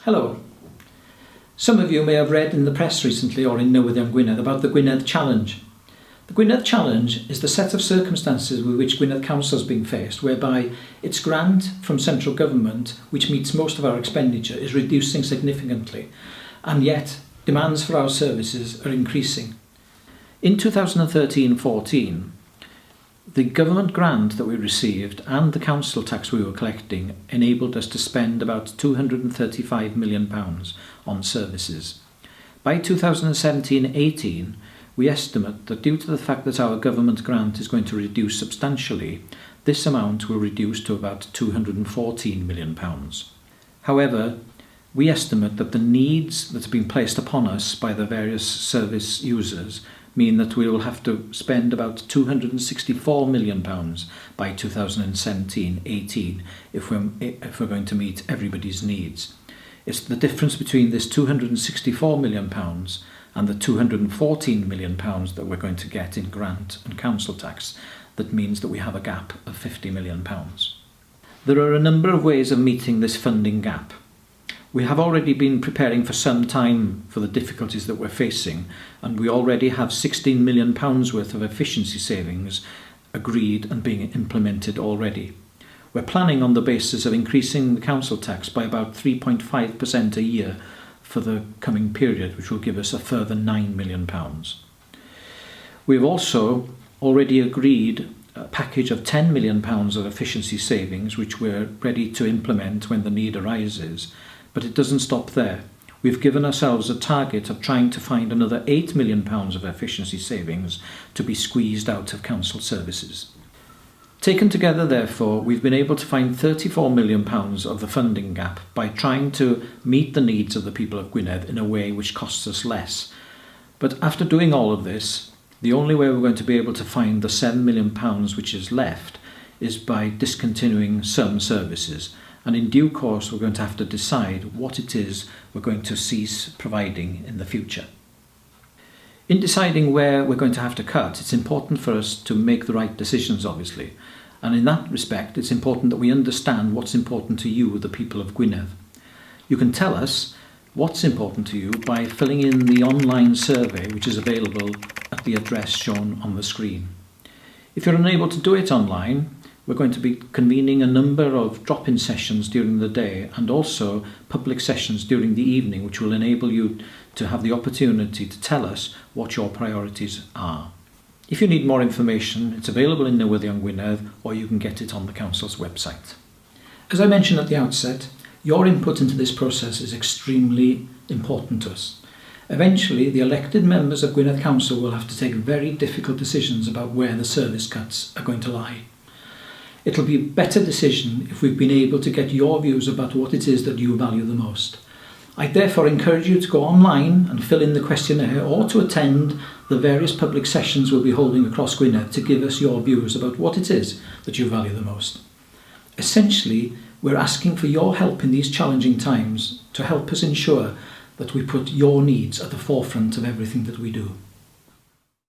Hello. Some of you may have read in the press recently or in Gwynedd about the Gwynedd Challenge. The Gwynedd Challenge is the set of circumstances with which Gwynedd Council is being faced, whereby its grant from central government, which meets most of our expenditure, is reducing significantly, and yet demands for our services are increasing. In 2013-14, the government grant that we received and the council tax we were collecting enabled us to spend about £235 million on services. By 2017-18, we estimate that due to the fact that our government grant is going to reduce substantially, this amount will reduce to about £214 million. However, we estimate that the needs that have been placed upon us by the various service users mean that we will have to spend about £264 million by 2017-18 if we're going to meet everybody's needs. It's the difference between this £264 million and the £214 million that we're going to get in grant and council tax that means that we have a gap of £50 million. There are a number of ways of meeting this funding gap. We have already been preparing for some time for the difficulties that we're facing, and we already have £16 million worth of efficiency savings agreed and being implemented already. We're planning on the basis of increasing the council tax by about 3.5% a year for the coming period, which will give us a further £9 million. We've also already agreed a package of £10 million of efficiency savings, which we're ready to implement when the need arises. But it doesn't stop there. We've given ourselves a target of trying to find another £8 million of efficiency savings to be squeezed out of council services. Taken together, therefore, we've been able to find £34 million of the funding gap by trying to meet the needs of the people of Gwynedd in a way which costs us less. But after doing all of this, the only way we're going to be able to find the £7 million which is left is by discontinuing some services. And in due course, we're going to have to decide what it is we're going to cease providing in the future. In deciding where we're going to have to cut, it's important for us to make the right decisions, obviously. And in that respect, it's important that we understand what's important to you, the people of Gwynedd. You can tell us what's important to you by filling in the online survey, which is available at the address shown on the screen. If you're unable to do it online, we're going to be convening a number of drop-in sessions during the day and also public sessions during the evening, which will enable you to have the opportunity to tell us what your priorities are. If you need more information, it's available in Gwynedd, or you can get it on the council's website. As I mentioned at the outset, your input into this process is extremely important to us. Eventually, the elected members of Gwynedd Council will have to take very difficult decisions about where the service cuts are going to lie. It'll be a better decision if we've been able to get your views about what it is that you value the most. I therefore encourage you to go online and fill in the questionnaire or to attend the various public sessions we'll be holding across Gwynedd to give us your views about what it is that you value the most. Essentially, we're asking for your help in these challenging times to help us ensure that we put your needs at the forefront of everything that we do.